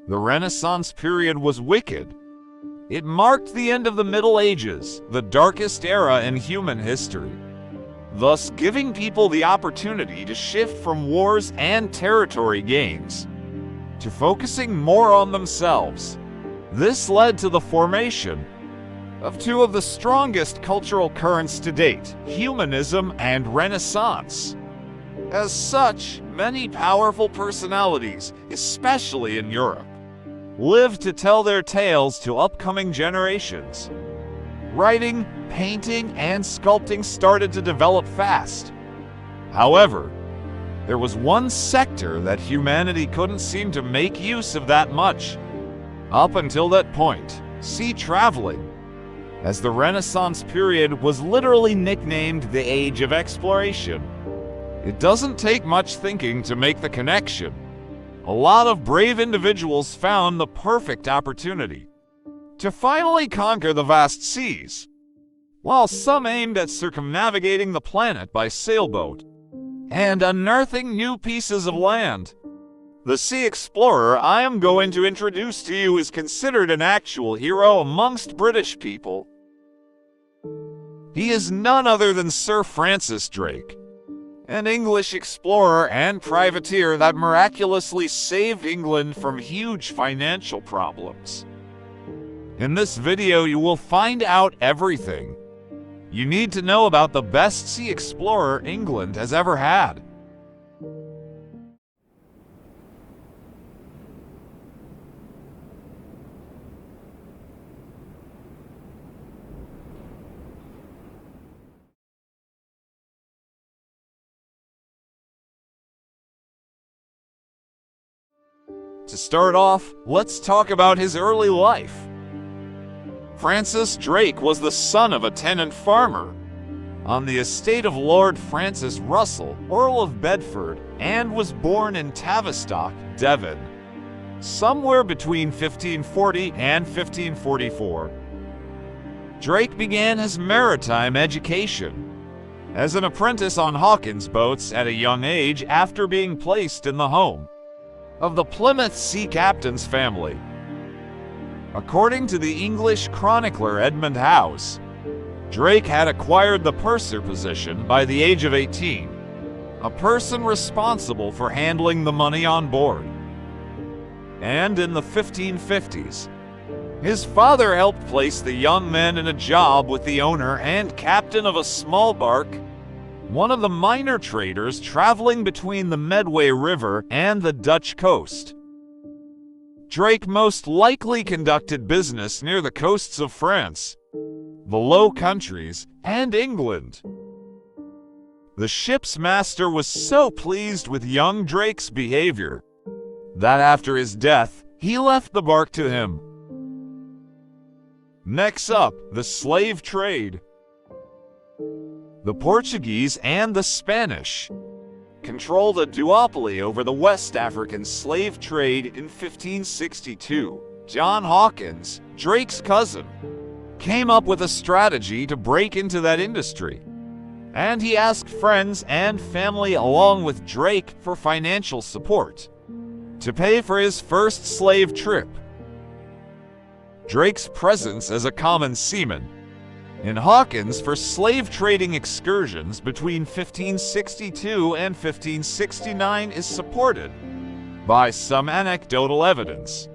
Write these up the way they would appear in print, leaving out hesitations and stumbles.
The Renaissance period was wicked. It marked the end of the Middle Ages, the darkest era in human history, thus giving people the opportunity to shift from wars and territory gains to focusing more on themselves. This led to the formation of two of the strongest cultural currents to date, humanism and Renaissance. As such, many powerful personalities, especially in Europe, lived to tell their tales to upcoming generations. Writing, painting, and sculpting started to develop fast. However, there was one sector that humanity couldn't seem to make use of that much. Up until that point, sea traveling, as the Renaissance period was literally nicknamed the Age of Exploration. It doesn't take much thinking to make the connection. A lot of brave individuals found the perfect opportunity to finally conquer the vast seas, while some aimed at circumnavigating the planet by sailboat and unearthing new pieces of land. The sea explorer I am going to introduce to you is considered an actual hero amongst British people. He is none other than Sir Francis Drake, an English explorer and privateer that miraculously saved England from huge financial problems. In this video you will find out everything you need to know about the best sea explorer England has ever had. To start off, let's talk about his early life. Francis Drake was the son of a tenant farmer on the estate of Lord Francis Russell, Earl of Bedford, and was born in Tavistock, Devon, somewhere between 1540 and 1544. Drake began his maritime education as an apprentice on Hawkins boats at a young age after being placed in the home of the Plymouth sea captain's family. According to the English chronicler Edmund Howes, Drake had acquired the purser position by the age of 18, a person responsible for handling the money on board. And in the 1550s, his father helped place the young men in a job with the owner and captain of a small bark, one of the minor traders traveling between the Medway River and the Dutch coast. Drake most likely conducted business near the coasts of France, the Low Countries, and England. The ship's master was so pleased with young Drake's behavior that after his death, he left the bark to him. Next up, the slave trade. The Portuguese and the Spanish controlled a duopoly over the West African slave trade in 1562. John Hawkins, Drake's cousin, came up with a strategy to break into that industry, and he asked friends and family along with Drake for financial support to pay for his first slave trip. Drake's presence as a common seaman in Hawkins for slave trading excursions between 1562 and 1569 is supported by some anecdotal evidence.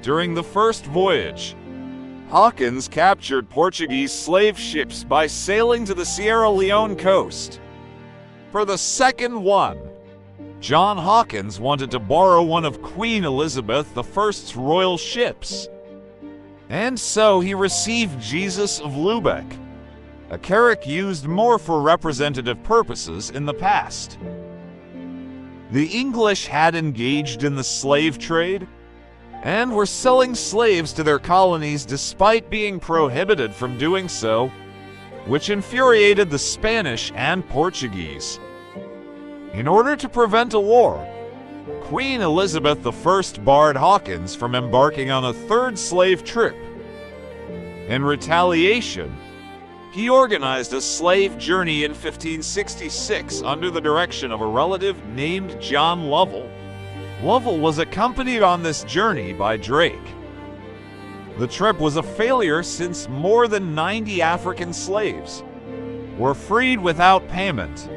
During the first voyage, Hawkins captured Portuguese slave ships by sailing to the Sierra Leone coast. For the second one, John Hawkins wanted to borrow one of Queen Elizabeth I's royal ships, and so he received Jesus of Lubeck, a carrack used more for representative purposes in the past. The English had engaged in the slave trade and were selling slaves to their colonies despite being prohibited from doing so, which infuriated the Spanish and Portuguese. In order to prevent a war, Queen Elizabeth I barred Hawkins from embarking on a third slave trip. In retaliation, he organized a slave journey in 1566 under the direction of a relative named John Lovell. Lovell was accompanied on this journey by Drake. The trip was a failure since more than 90 African slaves were freed without payment.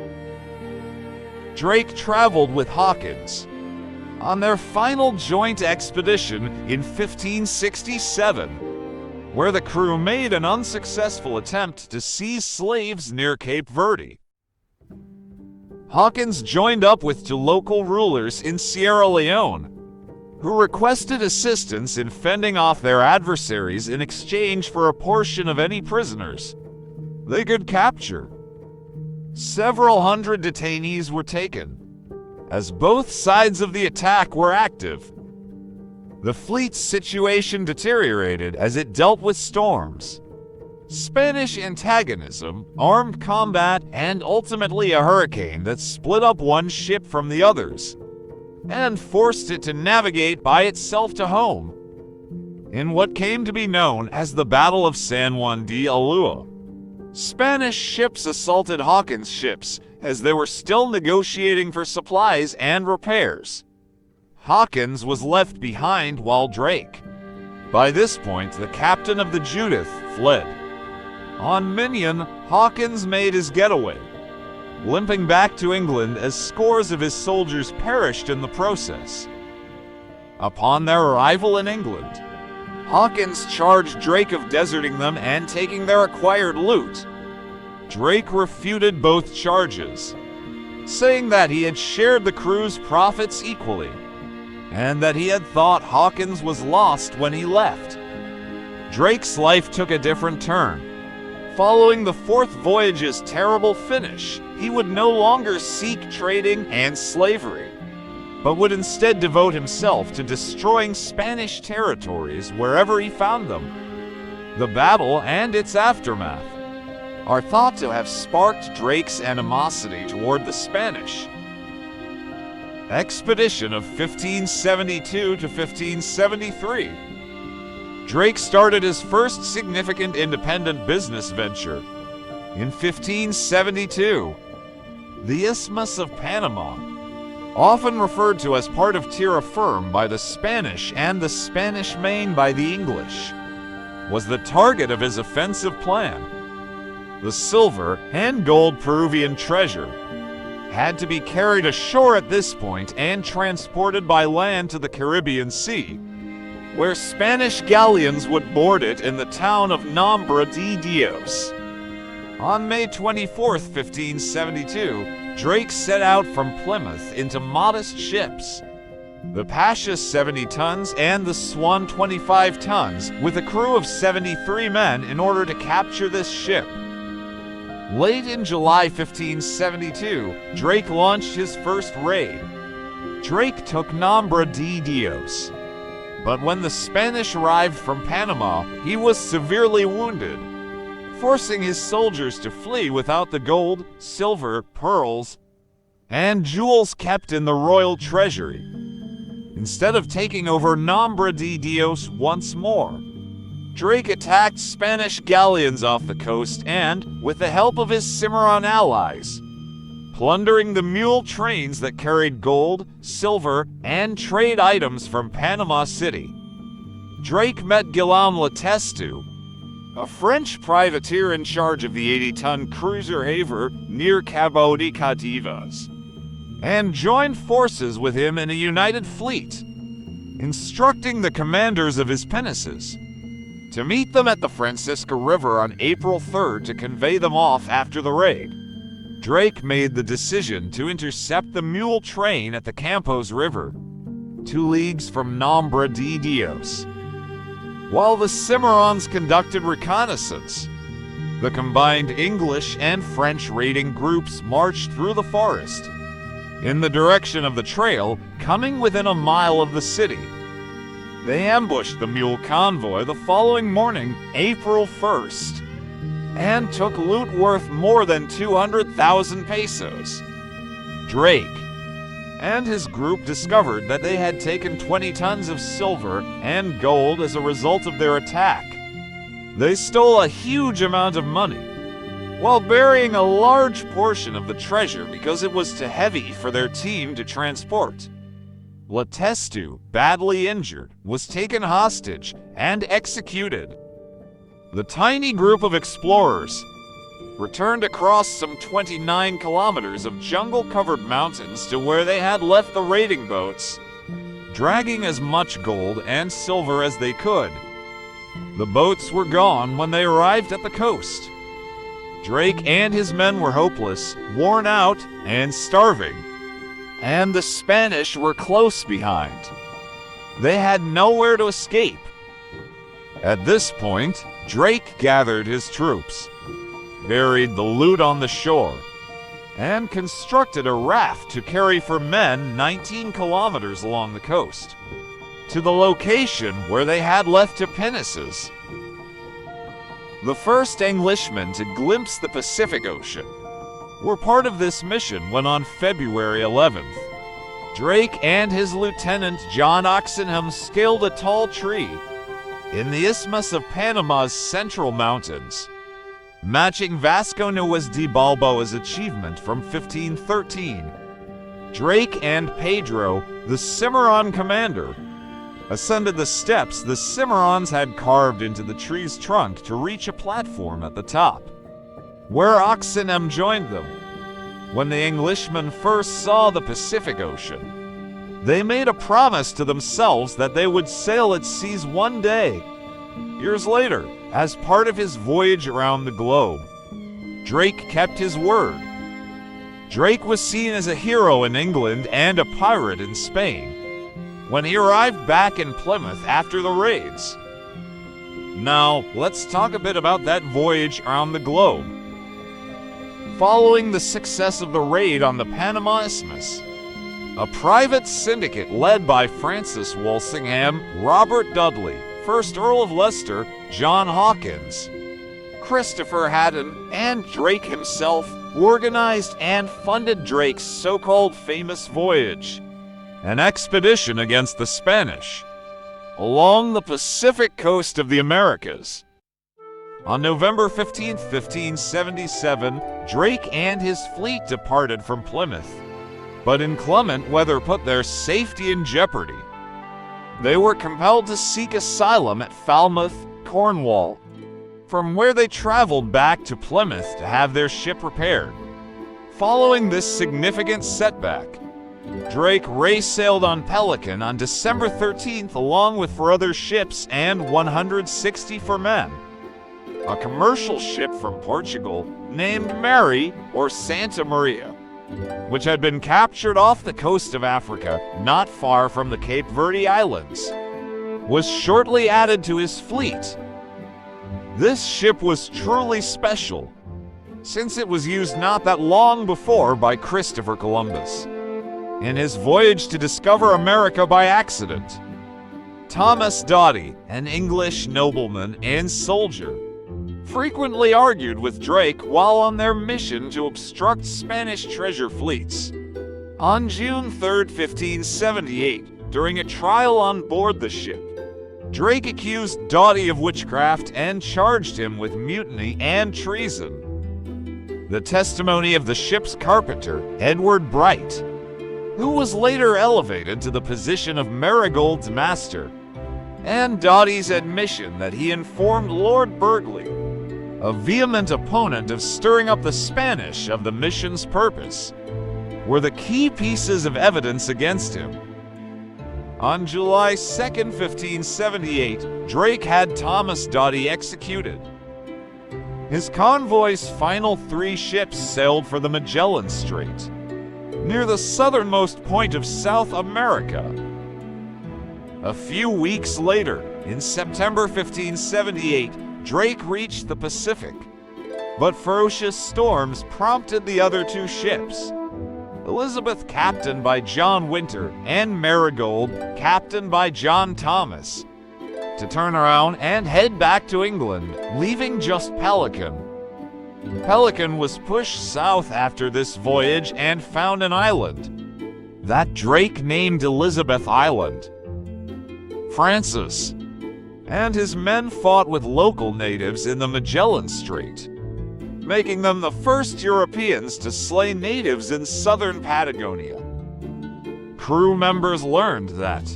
Drake traveled with Hawkins on their final joint expedition in 1567, where the crew made an unsuccessful attempt to seize slaves near Cape Verde. Hawkins joined up with two local rulers in Sierra Leone, who requested assistance in fending off their adversaries in exchange for a portion of any prisoners they could capture. Several hundred detainees were taken, as both sides of the attack were active. The fleet's situation deteriorated as it dealt with storms, Spanish antagonism, armed combat, and ultimately a hurricane that split up one ship from the others and forced it to navigate by itself to home in what came to be known as the Battle of San Juan de Ulúa. Spanish ships assaulted Hawkins' ships as they were still negotiating for supplies and repairs. Hawkins was left behind while Drake, by this point the captain of the Judith, fled. On Minion, Hawkins made his getaway, limping back to England as scores of his soldiers perished in the process. Upon their arrival in England, Hawkins charged Drake of deserting them and taking their acquired loot. Drake refuted both charges, saying that he had shared the crew's profits equally, and that he had thought Hawkins was lost when he left. Drake's life took a different turn. Following the fourth voyage's terrible finish, he would no longer seek trading and slavery, but would instead devote himself to destroying Spanish territories wherever he found them. The battle and its aftermath are thought to have sparked Drake's animosity toward the Spanish. Expedition of 1572 to 1573. Drake started his first significant independent business venture in 1572, the Isthmus of Panama, often referred to as part of Terra Firma by the Spanish and the Spanish Main by the English, was the target of his offensive plan. The silver and gold Peruvian treasure had to be carried ashore at this point and transported by land to the Caribbean Sea, where Spanish galleons would board it in the town of Nombre de Dios. On May 24, 1572, Drake set out from Plymouth into modest ships, the Pasha 70 tons and the Swan 25 tons, with a crew of 73 men in order to capture this ship. Late in July 1572, Drake launched his first raid. Drake took Nombre de Dios, but when the Spanish arrived from Panama, he was severely wounded, forcing his soldiers to flee without the gold, silver, pearls, and jewels kept in the royal treasury. Instead of taking over Nombre de Dios once more, Drake attacked Spanish galleons off the coast and, with the help of his Cimarron allies, plundering the mule trains that carried gold, silver, and trade items from Panama City. Drake met Guillaume Letestu, a French privateer in charge of the 80-ton cruiser Havre near Cabo de Cadivas, and joined forces with him in a united fleet, instructing the commanders of his pinnaces to meet them at the Francisca River on April 3rd to convey them off after the raid. Drake made the decision to intercept the mule train at the Campos River, 2 leagues from Nombre de Dios. While the Cimarrons conducted reconnaissance, the combined English and French raiding groups marched through the forest in the direction of the trail, coming within a mile of the city. They ambushed the mule convoy the following morning, April 1st, and took loot worth more than 200,000 pesos. Drake and his group discovered that they had taken 20 tons of silver and gold as a result of their attack. They stole a huge amount of money, while burying a large portion of the treasure because it was too heavy for their team to transport. Letestu, badly injured, was taken hostage and executed. The tiny group of explorers returned across some 29 kilometers of jungle-covered mountains to where they had left the raiding boats, dragging as much gold and silver as they could. The boats were gone when they arrived at the coast. Drake and his men were hopeless, worn out, and starving, and the Spanish were close behind. They had nowhere to escape. At this point, Drake gathered his troops, buried the loot on the shore, and constructed a raft to carry for men 19 kilometers along the coast, to the location where they had left their pinnaces. The first Englishmen to glimpse the Pacific Ocean were part of this mission when on February 11th, Drake and his lieutenant John Oxenham scaled a tall tree in the Isthmus of Panama's central mountains, matching Vasco Nuñez de Balboa's achievement from 1513. Drake and Pedro, the Cimarron commander, ascended the steps the Cimarrons had carved into the tree's trunk to reach a platform at the top, where Oxenham joined them. When the Englishmen first saw the Pacific Ocean, they made a promise to themselves that they would sail its seas one day. Years later, as part of his voyage around the globe, Drake kept his word. Drake was seen as a hero in England and a pirate in Spain when he arrived back in Plymouth after the raids. Now, let's talk a bit about that voyage around the globe. Following the success of the raid on the Panama Isthmus, a private syndicate led by Francis Walsingham, Robert Dudley, 1st Earl of Leicester, John Hawkins, Christopher Hadden, and Drake himself organized and funded Drake's so-called famous voyage, an expedition against the Spanish, along the Pacific coast of the Americas. On November 15, 1577, Drake and his fleet departed from Plymouth, but inclement weather put their safety in jeopardy. They were compelled to seek asylum at Falmouth, Cornwall, from where they traveled back to Plymouth to have their ship repaired. Following this significant setback, Drake sailed on Pelican on December 13th along with 4 other ships and 164 men. A commercial ship from Portugal named Mary or Santa Maria, which had been captured off the coast of Africa not far from the Cape Verde Islands, was shortly added to his fleet. This ship was truly special, since it was used not that long before by Christopher Columbus in his voyage to discover America by accident. Thomas Doughty, an English nobleman and soldier, frequently argued with Drake while on their mission to obstruct Spanish treasure fleets. On June 3, 1578, during a trial on board the ship, Drake accused Doughty of witchcraft and charged him with mutiny and treason. The testimony of the ship's carpenter, Edward Bright, who was later elevated to the position of Marigold's master, and Doughty's admission that he informed Lord Burghley, a vehement opponent of stirring up the Spanish of the mission's purpose, were the key pieces of evidence against him. On July 2, 1578, Drake had Thomas Doughty executed. His convoy's final 3 ships sailed for the Magellan Strait, near the southernmost point of South America. A few weeks later, in September 1578, Drake reached the Pacific, but ferocious storms prompted the other 2 ships, Elizabeth, captained by John Winter, and Marigold, captained by John Thomas, to turn around and head back to England, leaving just Pelican. Pelican was pushed south after this voyage and found an island that Drake named Elizabeth Island. Francis and his men fought with local natives in the Magellan Strait, making them the first Europeans to slay natives in southern Patagonia. crew members learned that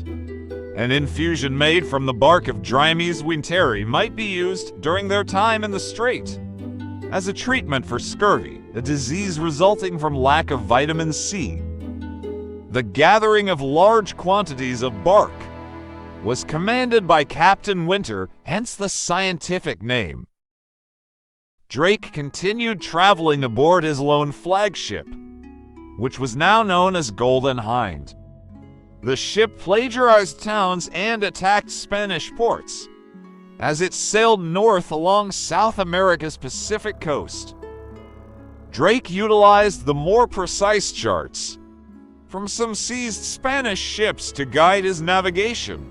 an infusion made from the bark of Drimys winteri might be used during their time in the strait as a treatment for scurvy, a disease resulting from lack of vitamin C. The gathering of large quantities of bark was commanded by Captain Winter, hence the scientific name. Drake continued traveling aboard his lone flagship, which was now known as Golden Hind. The ship plagiarized towns and attacked Spanish ports as it sailed north along South America's Pacific coast. Drake utilized the more precise charts from some seized Spanish ships to guide his navigation.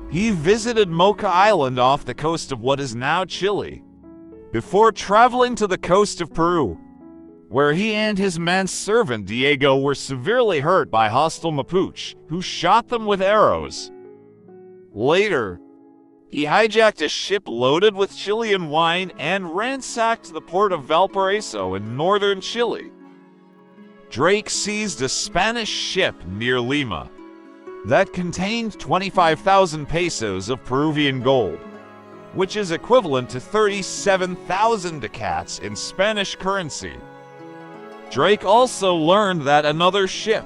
He visited Mocha Island off the coast of what is now Chile, before traveling to the coast of Peru, where he and his manservant Diego were severely hurt by hostile Mapuche, who shot them with arrows. Later, he hijacked a ship loaded with Chilean wine and ransacked the port of Valparaiso in northern Chile. Drake seized a Spanish ship near Lima that contained 25,000 pesos of Peruvian gold, which is equivalent to 37,000 ducats in Spanish currency. Drake also learned that another ship,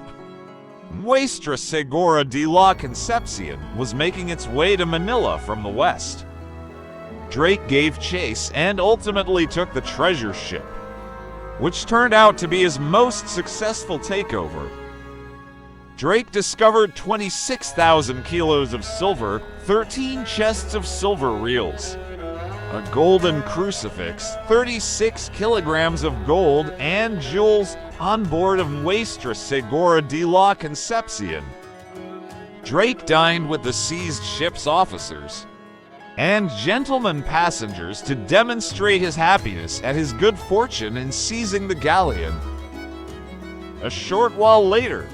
Nuestra Segura de la Concepcion, was making its way to Manila from the west. Drake gave chase and ultimately took the treasure ship, which turned out to be his most successful takeover. Drake discovered 26,000 kilos of silver, 13 chests of silver reels, a golden crucifix, 36 kilograms of gold, and jewels on board of Nuestra Segura de la Concepcion. Drake dined with the seized ship's officers and gentlemen passengers to demonstrate his happiness at his good fortune in seizing the galleon. A short while later,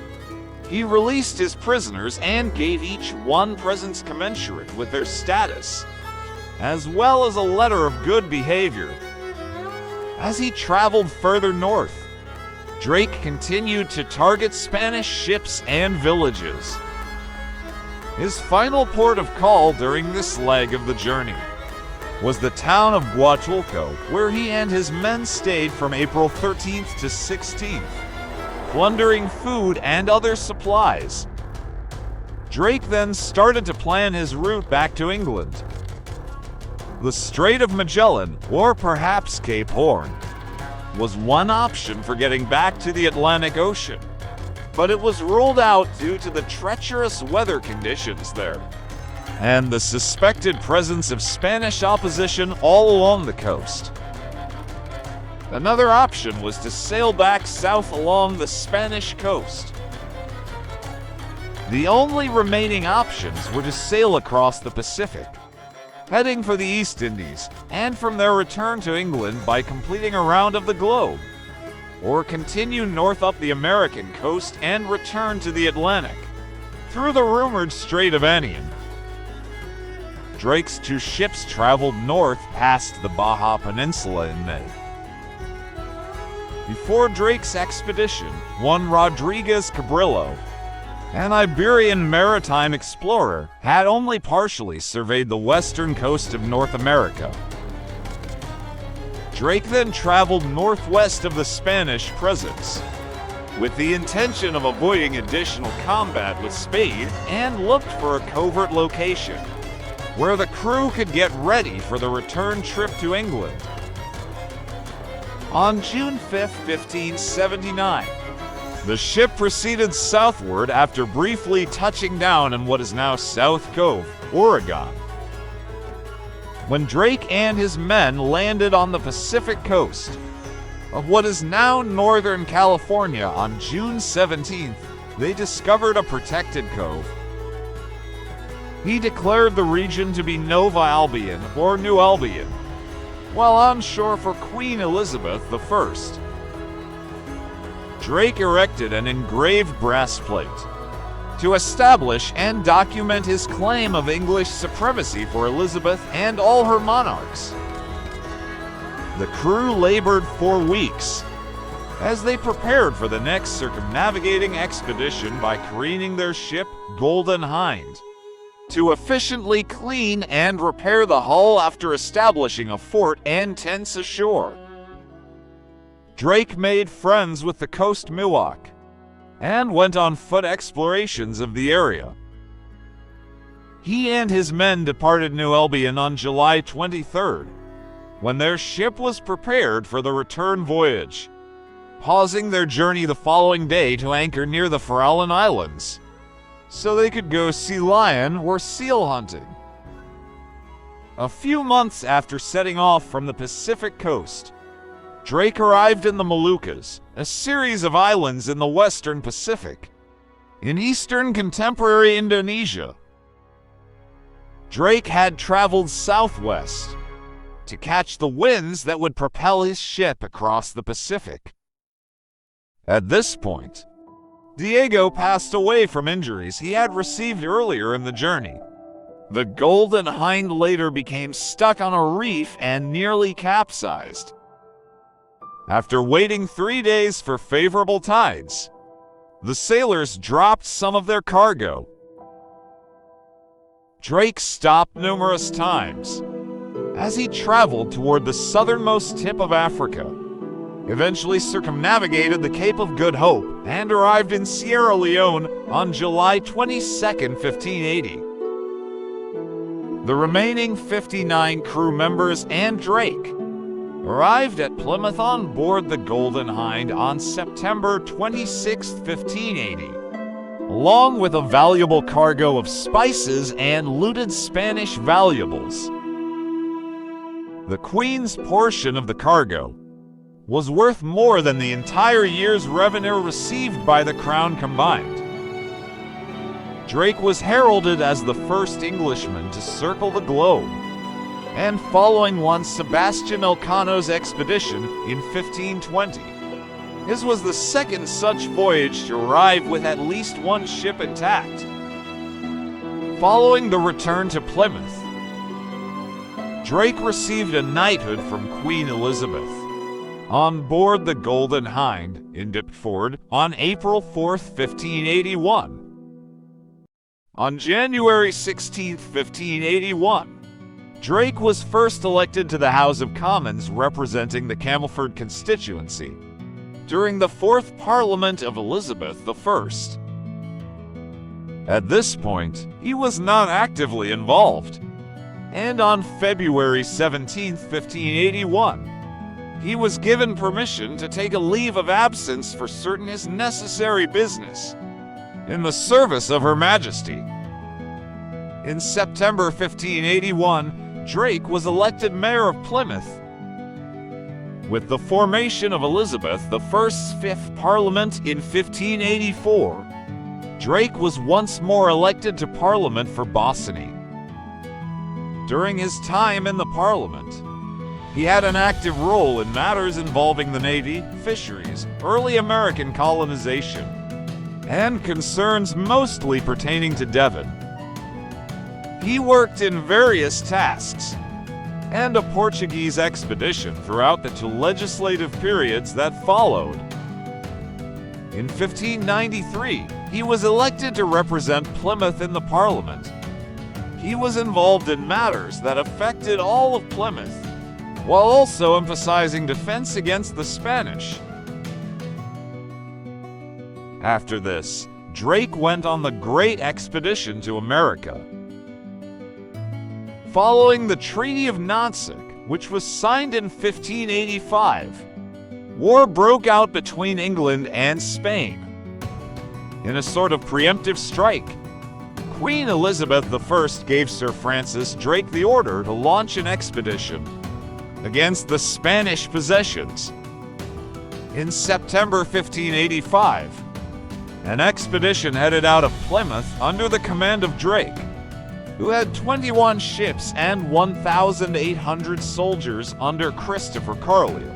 he released his prisoners and gave each one presents commensurate with their status, as well as a letter of good behavior. As he traveled further north, Drake continued to target Spanish ships and villages. His final port of call during this leg of the journey was the town of Huatulco, where he and his men stayed from April 13th to 16th, plundering food and other supplies. Drake then started to plan his route back to England. The Strait of Magellan, or perhaps Cape Horn, was one option for getting back to the Atlantic Ocean, but it was ruled out due to the treacherous weather conditions there and the suspected presence of Spanish opposition all along the coast. Another option was to sail back south along the Spanish coast. The only remaining options were to sail across the Pacific, heading for the East Indies, and from there return to England by completing a round of the globe, or continue north up the American coast and return to the Atlantic, through the rumored Strait of Anian. Drake's two ships traveled north past the Baja Peninsula in May. Before Drake's expedition, one Rodriguez Cabrillo, an Iberian maritime explorer, had only partially surveyed the western coast of North America. Drake then traveled northwest of the Spanish presence, with the intention of avoiding additional combat with Spain, and looked for a covert location where the crew could get ready for the return trip to England. On June 5, 1579, the ship proceeded southward after briefly touching down in what is now South Cove, Oregon. When Drake and his men landed on the Pacific coast of what is now Northern California on June 17th, they discovered a protected cove. He declared the region to be Nova Albion, or New Albion, while on shore for Queen Elizabeth I. Drake erected an engraved brass plate to establish and document his claim of English supremacy for Elizabeth and all her monarchs. The crew labored for weeks, as they prepared for the next circumnavigating expedition by careening their ship, Golden Hind, to efficiently clean and repair the hull after establishing a fort and tents ashore. Drake made friends with the coast Miwok and went on foot explorations of the area. He and his men departed New Albion on July 23rd, when their ship was prepared for the return voyage, pausing their journey the following day to anchor near the Farallon Islands, so they could go sea lion or seal hunting. A few months after setting off from the Pacific coast, Drake arrived in the Moluccas, a series of islands in the western Pacific, in eastern contemporary Indonesia. Drake had traveled southwest to catch the winds that would propel his ship across the Pacific. At this point, Diego passed away from injuries he had received earlier in the journey. The Golden Hind later became stuck on a reef and nearly capsized. After waiting 3 days for favorable tides, the sailors dropped some of their cargo. Drake stopped numerous times as he traveled toward the southernmost tip of Africa, eventually circumnavigated the Cape of Good Hope, and arrived in Sierra Leone on July 22, 1580. The remaining 59 crew members and Drake arrived at Plymouth on board the Golden Hind on September 26, 1580, along with a valuable cargo of spices and looted Spanish valuables. The Queen's portion of the cargo was worth more than the entire year's revenue received by the Crown combined. Drake was heralded as the first Englishman to circle the globe, and following one Sebastian Elcano's expedition in 1520. His was the second such voyage to arrive with at least one ship intact. Following the return to Plymouth, Drake received a knighthood from Queen Elizabeth on board the Golden Hind in Deptford on April 4, 1581. On January 16, 1581, Drake was first elected to the House of Commons representing the Camelford constituency during the 4th Parliament of Elizabeth I. At this point, he was not actively involved, and on February 17, 1581, he was given permission to take a leave of absence for certain his necessary business in the service of Her Majesty. In September 1581, Drake was elected mayor of Plymouth. With the formation of Elizabeth I's 5th Parliament in 1584, Drake was once more elected to Parliament for Bossiny. During his time in the Parliament, he had an active role in matters involving the Navy, fisheries, early American colonization, and concerns mostly pertaining to Devon. He worked in various tasks and a Portuguese expedition throughout the 2 legislative periods that followed. In 1593, he was elected to represent Plymouth in the Parliament. He was involved in matters that affected all of Plymouth, while also emphasizing defense against the Spanish. After this, Drake went on the Great Expedition to America. Following the Treaty of Nantucket, which was signed in 1585, war broke out between England and Spain. In a sort of preemptive strike, Queen Elizabeth I gave Sir Francis Drake the order to launch an expedition against the Spanish possessions. In September 1585, an expedition headed out of Plymouth under the command of Drake, who had 21 ships and 1,800 soldiers under Christopher Carlier.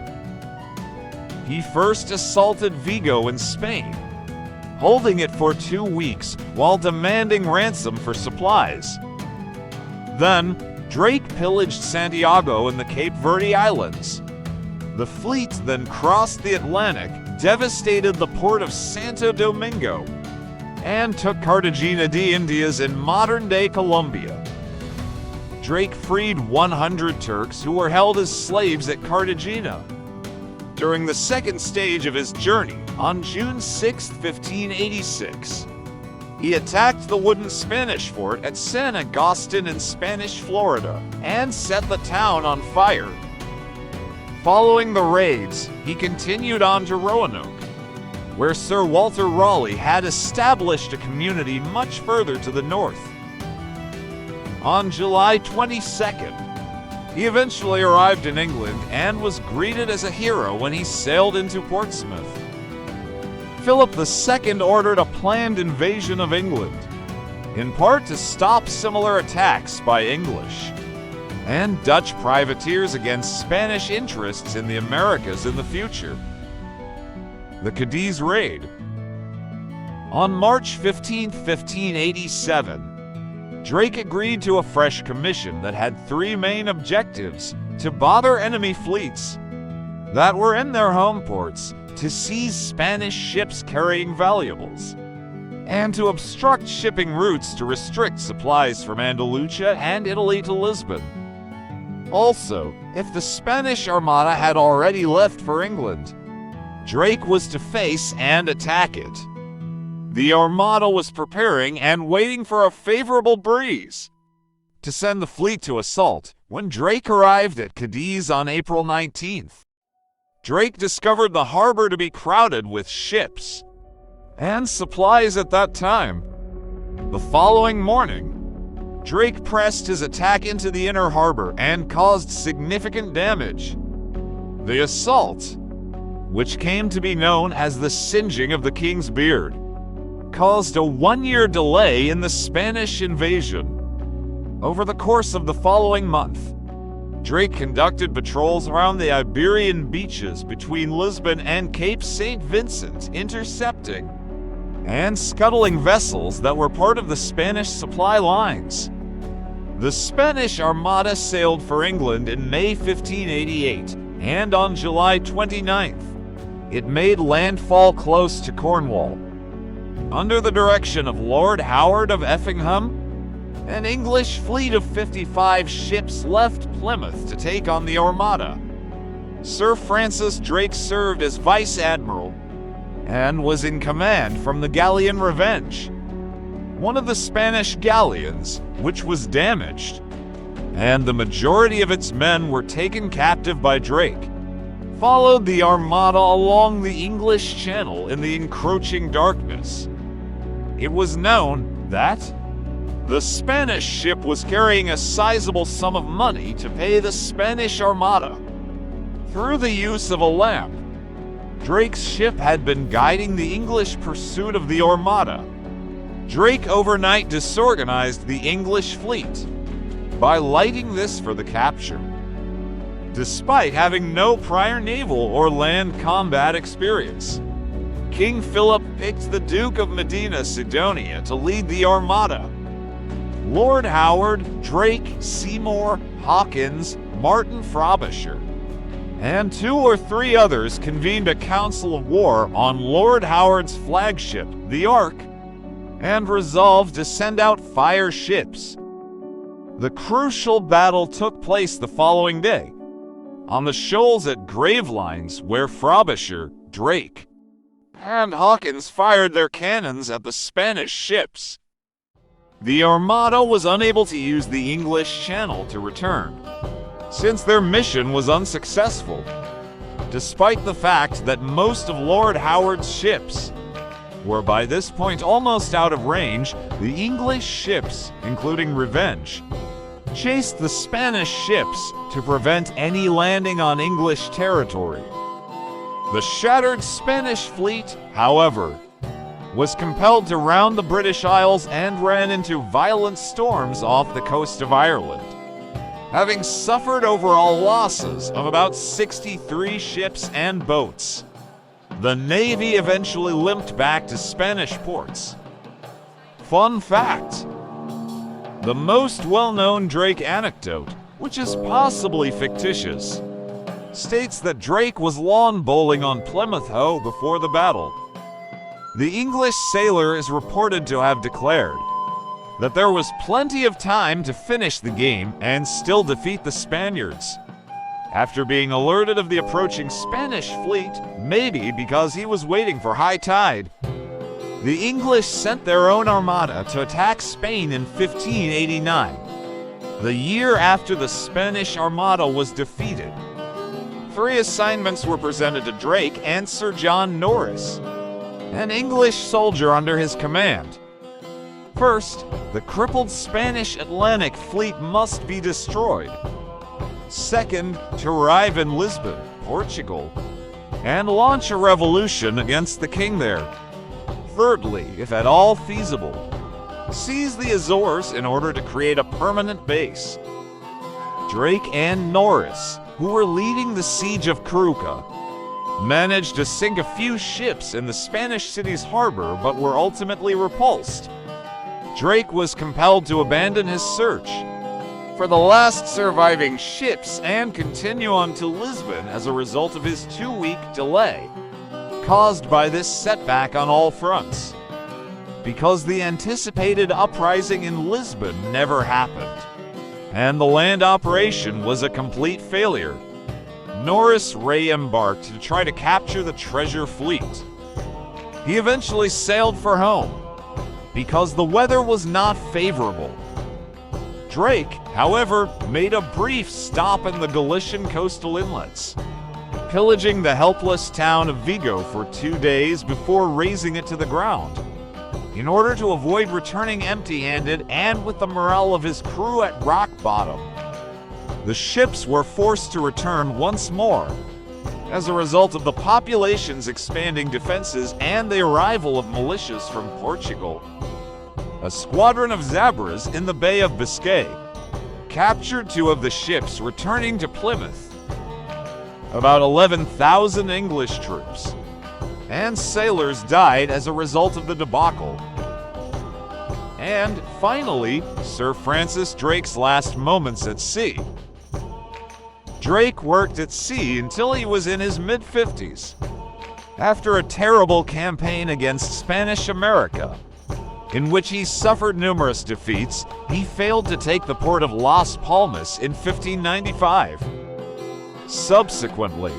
He first assaulted Vigo in Spain, holding it for 2 weeks while demanding ransom for supplies. Then, Drake pillaged Santiago and the Cape Verde Islands. The fleet then crossed the Atlantic, devastated the port of Santo Domingo and took Cartagena de Indias in modern-day Colombia. Drake freed 100 Turks who were held as slaves at Cartagena. During the second stage of his journey, on June 6, 1586, he attacked the wooden Spanish fort at San Agustin in Spanish Florida and set the town on fire. Following the raids, he continued on to Roanoke, where Sir Walter Raleigh had established a community much further to the north. On July 22nd, he eventually arrived in England and was greeted as a hero when he sailed into Portsmouth. Philip II ordered a planned invasion of England, in part to stop similar attacks by English and Dutch privateers against Spanish interests in the Americas in the future. The Cadiz Raid. On March 15, 1587, Drake agreed to a fresh commission that had three main objectives: to bother enemy fleets that were in their home ports, to seize Spanish ships carrying valuables, and to obstruct shipping routes to restrict supplies from Andalusia and Italy to Lisbon. Also, if the Spanish Armada had already left for England, Drake was to face and attack it. The Armada was preparing and waiting for a favorable breeze to send the fleet to assault when Drake arrived at Cadiz on April 19th. Drake discovered the harbor to be crowded with ships and supplies at that time. The following morning, Drake pressed his attack into the inner harbor and caused significant damage. The assault, which came to be known as the singeing of the King's beard, caused a one-year delay in the Spanish invasion. Over the course of the following month, Drake conducted patrols around the Iberian beaches between Lisbon and Cape St. Vincent, intercepting and scuttling vessels that were part of the Spanish supply lines. The Spanish Armada sailed for England in May 1588, and on July 29th, it made landfall close to Cornwall. Under the direction of Lord Howard of Effingham, an English fleet of 55 ships left Plymouth to take on the Armada. Sir Francis Drake served as Vice Admiral and was in command from the galleon Revenge, one of the Spanish galleons, which was damaged, and the majority of its men were taken captive by Drake. Followed the Armada along the English Channel in the encroaching darkness. It was known that the Spanish ship was carrying a sizable sum of money to pay the Spanish Armada. Through the use of a lamp, Drake's ship had been guiding the English pursuit of the Armada. Drake overnight disorganized the English fleet by lighting this for the capture. Despite having no prior naval or land combat experience, King Philip picked the Duke of Medina Sidonia to lead the Armada. Lord Howard, Drake, Seymour, Hawkins, Martin Frobisher, and 2 or 3 others convened a council of war on Lord Howard's flagship, the Ark, and resolved to send out fire ships. The crucial battle took place the following day, on the shoals at Gravelines, where Frobisher, Drake, and Hawkins fired their cannons at the Spanish ships. The Armada was unable to use the English Channel to return, since their mission was unsuccessful, despite the fact that most of Lord Howard's ships were by this point almost out of range. The English ships, including Revenge, chased the Spanish ships to prevent any landing on English territory. The shattered Spanish fleet, however, was compelled to round the British Isles and ran into violent storms off the coast of Ireland, having suffered overall losses of about 63 ships and boats. The Navy eventually limped back to Spanish ports. Fun fact: the most well-known Drake anecdote, which is possibly fictitious, states that Drake was lawn bowling on Plymouth Hoe before the battle. The English sailor is reported to have declared that there was plenty of time to finish the game and still defeat the Spaniards. After being alerted of the approaching Spanish fleet, maybe because he was waiting for high tide, the English sent their own armada to attack Spain in 1589, the year after the Spanish Armada was defeated. 3 assignments were presented to Drake and Sir John Norris, an English soldier under his command. First, the crippled Spanish Atlantic fleet must be destroyed. Second, to arrive in Lisbon, Portugal, and launch a revolution against the king there. Thirdly, if at all feasible, seize the Azores in order to create a permanent base. Drake and Norris, who were leading the siege of Ceuta, managed to sink a few ships in the Spanish city's harbor but were ultimately repulsed. Drake was compelled to abandon his search for the last surviving ships and continue on to Lisbon as a result of his 2-week delay, caused by this setback on all fronts. Because the anticipated uprising in Lisbon never happened, and the land operation was a complete failure, Norris re-embarked to try to capture the treasure fleet. He eventually sailed for home, because the weather was not favorable. Drake, however, made a brief stop in the Galician coastal inlets, pillaging the helpless town of Vigo for 2 days before razing it to the ground, in order to avoid returning empty-handed and with the morale of his crew at rock bottom. The ships were forced to return once more, as a result of the population's expanding defenses and the arrival of militias from Portugal. A squadron of Zabras in the Bay of Biscay captured 2 of the ships returning to Plymouth. About 11,000 English troops and sailors died as a result of the debacle. And finally, Sir Francis Drake's last moments at sea. Drake worked at sea until he was in his mid-50s. After a terrible campaign against Spanish America, in which he suffered numerous defeats, he failed to take the port of Las Palmas in 1595. Subsequently,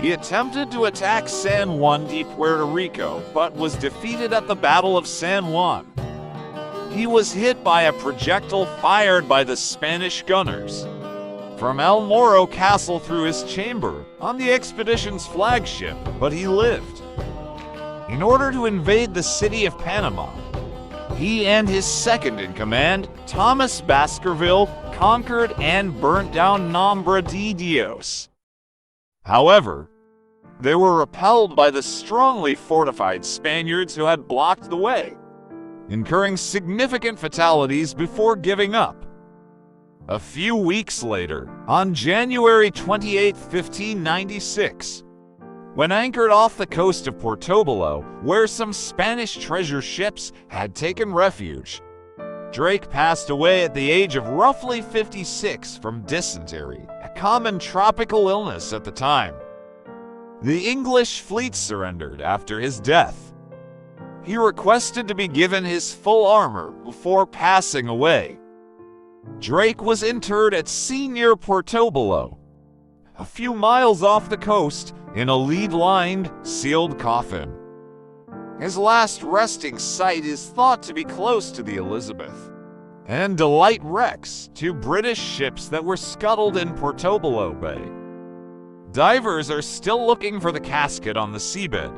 he attempted to attack San Juan de Puerto Rico, but was defeated at the Battle of San Juan. He was hit by a projectile fired by the Spanish gunners from El Morro Castle through his chamber on the expedition's flagship, but he lived. In order to invade the city of Panama, he and his second-in-command, Thomas Baskerville, conquered and burnt down Nombre de Dios. However, they were repelled by the strongly fortified Spaniards who had blocked the way, incurring significant fatalities before giving up. A few weeks later, on January 28, 1596, when anchored off the coast of Portobelo, where some Spanish treasure ships had taken refuge, Drake passed away at the age of roughly 56 from dysentery, a common tropical illness at the time. The English fleet surrendered after his death. He requested to be given his full armor before passing away. Drake was interred at sea near Portobelo, a few miles off the coast, in a lead-lined, sealed coffin. His last resting site is thought to be close to the Elizabeth and Delight wrecks, 2 British ships that were scuttled in Portobelo Bay. Divers are still looking for the casket on the seabed,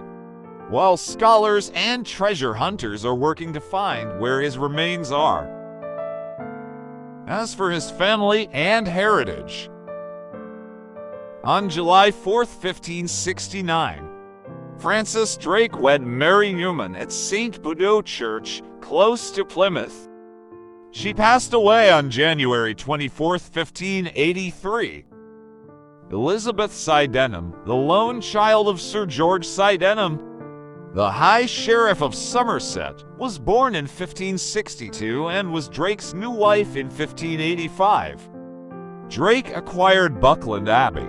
while scholars and treasure hunters are working to find where his remains are. As for his family and heritage, on July 4, 1569, Francis Drake wed Mary Newman at St. Budeaux Church, close to Plymouth. She passed away on January 24, 1583. Elizabeth Sydenham, the lone child of Sir George Sydenham, the High Sheriff of Somerset, was born in 1562 and was Drake's new wife in 1585. Drake acquired Buckland Abbey,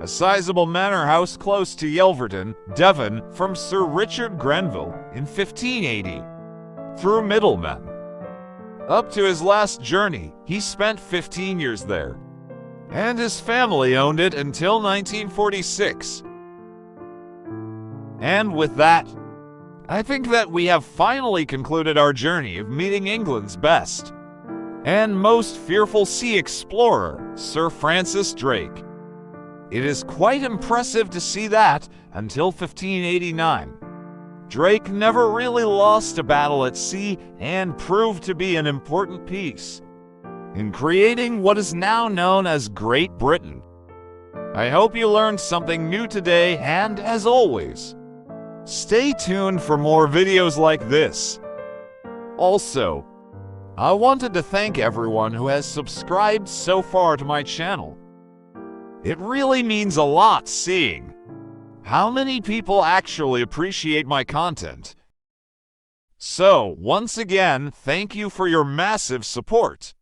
a sizable manor house close to Yelverton, Devon, from Sir Richard Grenville in 1580. Through middlemen. Up to his last journey, he spent 15 years there, and his family owned it until 1946. And with that, I think that we have finally concluded our journey of meeting England's best and most fearful sea explorer, Sir Francis Drake. It is quite impressive to see that, until 1589, Drake never really lost a battle at sea and proved to be an important piece in creating what is now known as Great Britain. I hope you learned something new today, and as always, stay tuned for more videos like this. Also, I wanted to thank everyone who has subscribed so far to my channel. It really means a lot seeing how many people actually appreciate my content. So, once again, thank you for your massive support.